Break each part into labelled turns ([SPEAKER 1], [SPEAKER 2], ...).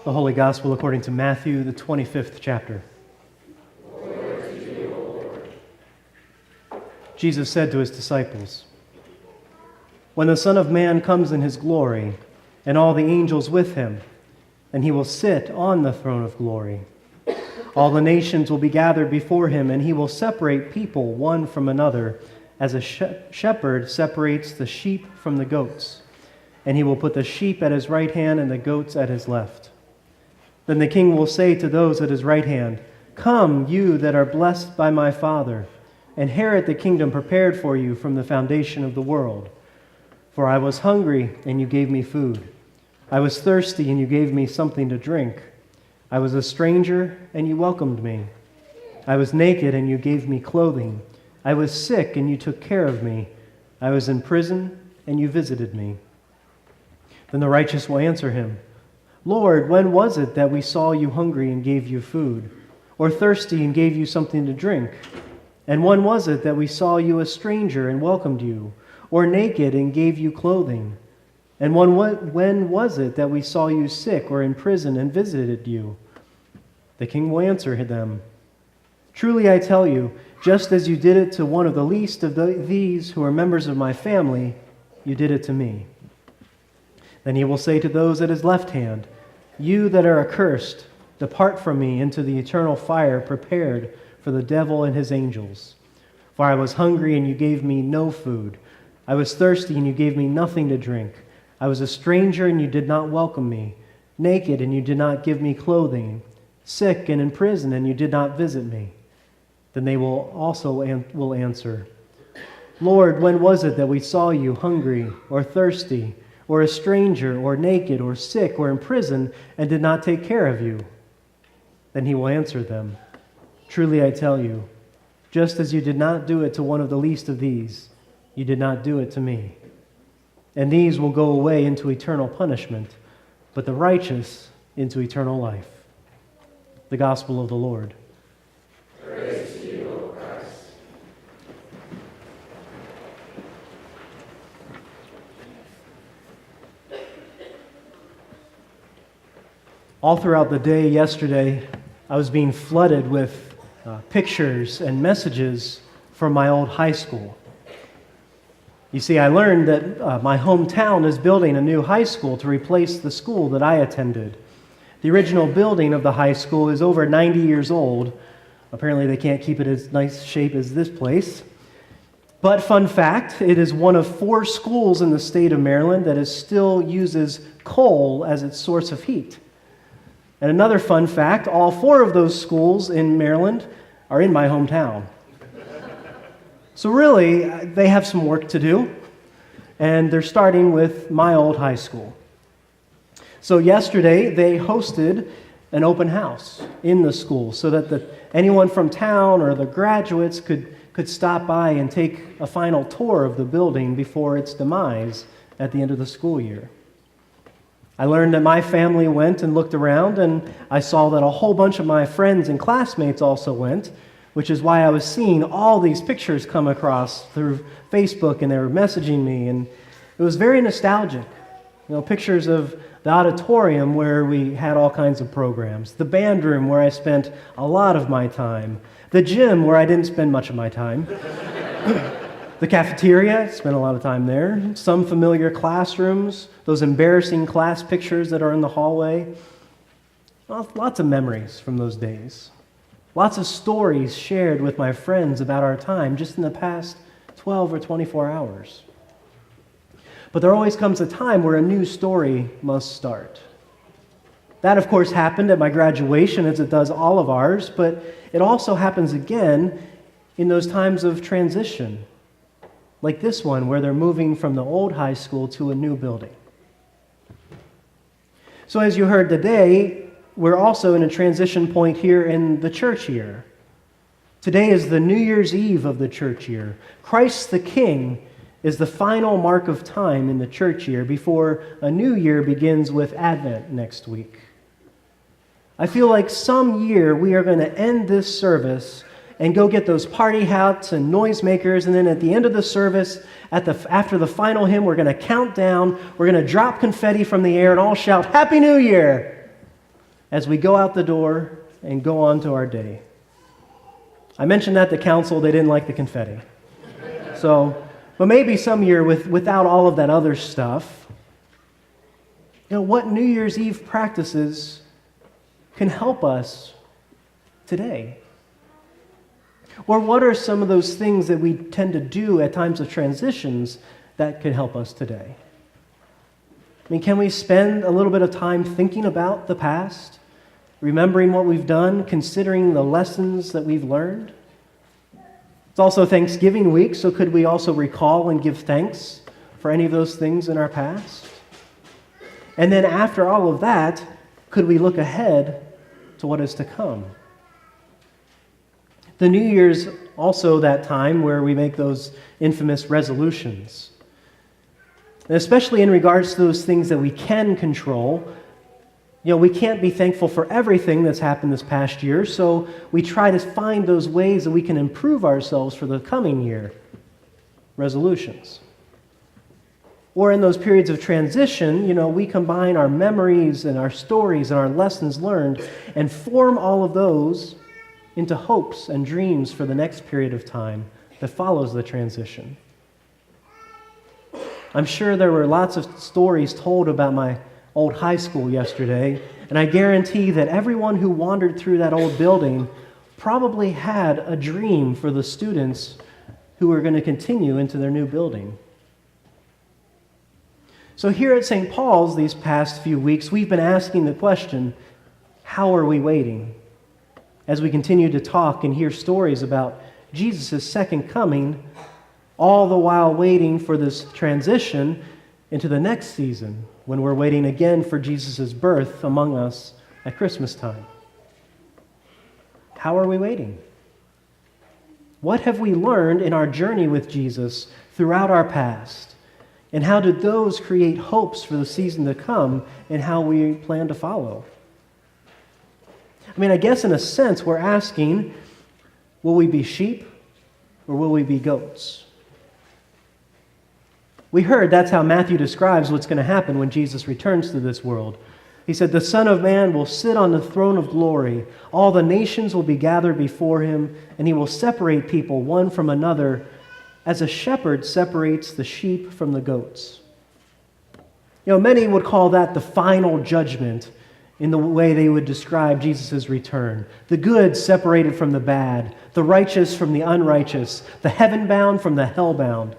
[SPEAKER 1] The Holy Gospel according to Matthew, the 25th chapter. Jesus said to his disciples, "When the Son of Man comes in his glory, and all the angels with him, and he will sit on the throne of glory. All the nations will be gathered before him, and he will separate people one from another, as a shepherd separates the sheep from the goats. And he will put the sheep at his right hand and the goats at his left. Then the king will say to those at his right hand, 'Come, you that are blessed by my Father, inherit the kingdom prepared for you from the foundation of the world. For I was hungry, and you gave me food. I was thirsty, and you gave me something to drink. I was a stranger, and you welcomed me. I was naked, and you gave me clothing. I was sick, and you took care of me. I was in prison, and you visited me.' Then the righteous will answer him, 'Lord, when was it that we saw you hungry and gave you food, or thirsty and gave you something to drink? And when was it that we saw you a stranger and welcomed you, or naked and gave you clothing? And when was it that we saw you sick or in prison and visited you?' The king will answer them, 'Truly I tell you, just as you did it to one of the least of these who are members of my family, you did it to me.' Then he will say to those at his left hand, 'You that are accursed, depart from me into the eternal fire prepared for the devil and his angels. For I was hungry, and you gave me no food. I was thirsty, and you gave me nothing to drink. I was a stranger, and you did not welcome me. Naked, and you did not give me clothing. Sick and in prison, and you did not visit me.' Then they will also answer, 'Lord, when was it that we saw you hungry or thirsty, or a stranger, or naked, or sick, or in prison, and did not take care of you?' Then he will answer them, 'Truly I tell you, just as you did not do it to one of the least of these, you did not do it to me. And these will go away into eternal punishment, but the righteous into eternal life.'" The Gospel of the Lord.
[SPEAKER 2] Praise to you, O Christ.
[SPEAKER 1] All throughout the day yesterday, I was being flooded with pictures and messages from my old high school. You see, I learned that my hometown is building a new high school to replace the school that I attended. The original building of the high school is over 90 years old. Apparently they can't keep it as nice shape as this place. But fun fact, it is one of 4 schools in the state of Maryland that still uses coal as its source of heat. And another fun fact, all 4 of those schools in Maryland are in my hometown. So really, they have some work to do, and they're starting with my old high school. So yesterday, they hosted an open house in the school so that anyone from town or the graduates could stop by and take a final tour of the building before its demise at the end of the school year. I learned that my family went and looked around, and I saw that a whole bunch of my friends and classmates also went, which is why I was seeing all these pictures come across through Facebook, and they were messaging me, and it was very nostalgic. Pictures of the auditorium where we had all kinds of programs, the band room where I spent a lot of my time, the gym where I didn't spend much of my time, the cafeteria, I spent a lot of time there, some familiar classrooms, those embarrassing class pictures that are in the hallway. Well, lots of memories from those days. Lots of stories shared with my friends about our time just in the past 12 or 24 hours. But there always comes a time where a new story must start. That, of course, happened at my graduation, as it does all of ours, but it also happens again in those times of transition, like this one, where they're moving from the old high school to a new building. So as you heard today, we're also in a transition point here in the church year. Today is the New Year's Eve of the church year. Christ the King is the final mark of time in the church year before a new year begins with Advent next week. I feel like some year we are going to end this service and go get those party hats and noisemakers, and then at the end of the service, after the final hymn, we're going to count down, we're going to drop confetti from the air and all shout, "Happy New Year!" as we go out the door and go on to our day. I mentioned that to council, they didn't like the confetti. But maybe some year without all of that other stuff, what New Year's Eve practices can help us today? Or what are some of those things that we tend to do at times of transitions that could help us today? Can we spend a little bit of time thinking about the past, remembering what we've done, considering the lessons that we've learned? It's also Thanksgiving week, so could we also recall and give thanks for any of those things in our past? And then after all of that, could we look ahead to what is to come? The New Year's also that time where we make those infamous resolutions. And especially in regards to those things that we can control, we can't be thankful for everything that's happened this past year, so we try to find those ways that we can improve ourselves for the coming year. Resolutions. Or in those periods of transition, we combine our memories and our stories and our lessons learned and form all of those into hopes and dreams for the next period of time that follows the transition. I'm sure there were lots of stories told about my old high school yesterday, and I guarantee that everyone who wandered through that old building probably had a dream for the students who were going to continue into their new building. So here at St. Paul's these past few weeks, we've been asking the question, how are we waiting? As we continue to talk and hear stories about Jesus' second coming, all the while waiting for this transition into the next season, when we're waiting again for Jesus' birth among us at Christmas time. How are we waiting? What have we learned in our journey with Jesus throughout our past? And how did those create hopes for the season to come and how we plan to follow? I guess in a sense we're asking, will we be sheep or will we be goats? We heard that's how Matthew describes what's going to happen when Jesus returns to this world. He said, "The Son of Man will sit on the throne of glory. All the nations will be gathered before him, and he will separate people one from another, as a shepherd separates the sheep from the goats." Many would call that the final judgment in the way they would describe Jesus' return. The good separated from the bad, the righteous from the unrighteous, the heaven-bound from the hell-bound.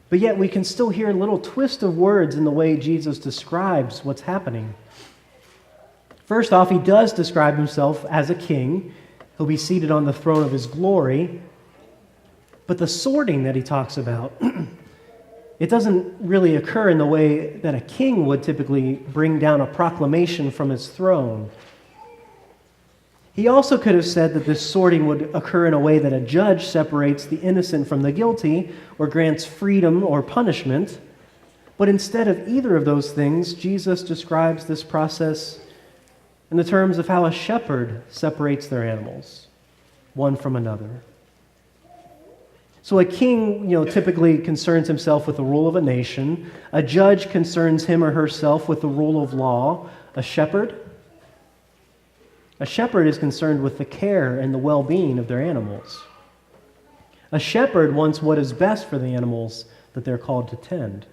[SPEAKER 1] But yet we can still hear a little twist of words in the way Jesus describes what's happening. First off, he does describe himself as a king. He'll be seated on the throne of his glory. But the sorting that he talks about, it doesn't really occur in the way that a king would typically bring down a proclamation from his throne. He also could have said that this sorting would occur in a way that a judge separates the innocent from the guilty or grants freedom or punishment. But instead of either of those things, Jesus describes this process in the terms of how a shepherd separates their animals, one from another. So a king, typically concerns himself with the rule of a nation. A judge concerns him or herself with the rule of law. A shepherd is concerned with the care and the well-being of their animals. A shepherd wants what is best for the animals that they're called to tend.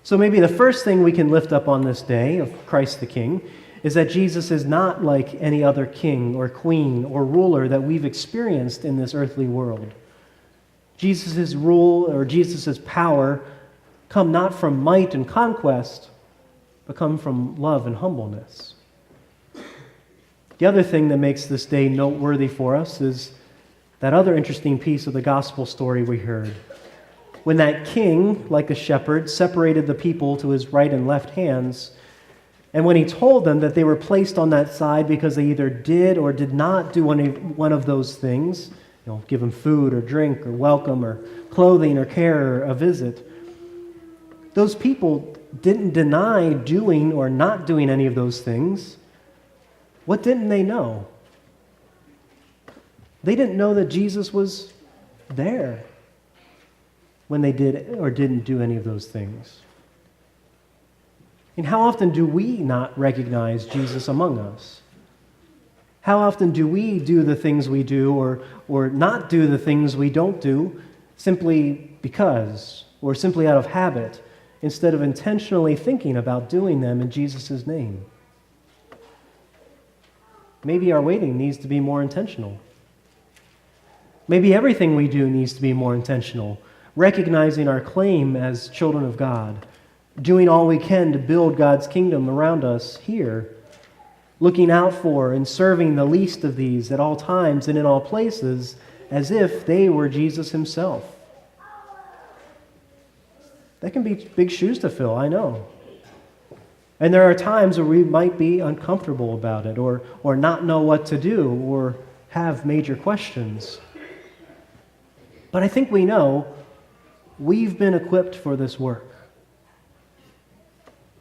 [SPEAKER 1] So maybe the first thing we can lift up on this day of Christ the King is that Jesus is not like any other king or queen or ruler that we've experienced in this earthly world. Jesus' rule or Jesus' power come not from might and conquest, but come from love and humbleness. The other thing that makes this day noteworthy for us is that other interesting piece of the gospel story we heard. When that king, like a shepherd, separated the people to his right and left hands, and when he told them that they were placed on that side because they either did or did not do one of those things, give them food or drink or welcome or clothing or care or a visit, those people didn't deny doing or not doing any of those things. What didn't they know? They didn't know that Jesus was there when they did or didn't do any of those things. And how often do we not recognize Jesus among us? How often do we do the things we do or not do the things we don't do simply because or simply out of habit instead of intentionally thinking about doing them in Jesus' name? Maybe our waiting needs to be more intentional. Maybe everything we do needs to be more intentional, recognizing our claim as children of God, doing all we can to build God's kingdom around us here, looking out for and serving the least of these at all times and in all places as if they were Jesus himself. That can be big shoes to fill, I know. And there are times where we might be uncomfortable about it or not know what to do or have major questions. But I think we know we've been equipped for this work.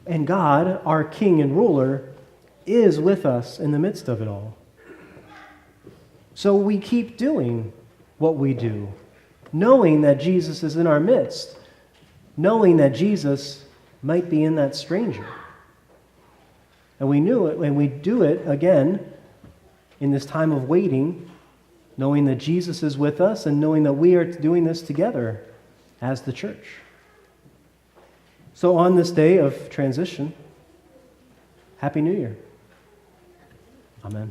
[SPEAKER 1] And God, our King and ruler, is with us in the midst of it all. So we keep doing what we do, knowing that Jesus is in our midst, knowing that Jesus might be in that stranger. And we knew it, and we do it again in this time of waiting, knowing that Jesus is with us and knowing that we are doing this together as the church. So on this day of transition, Happy New Year. Amen.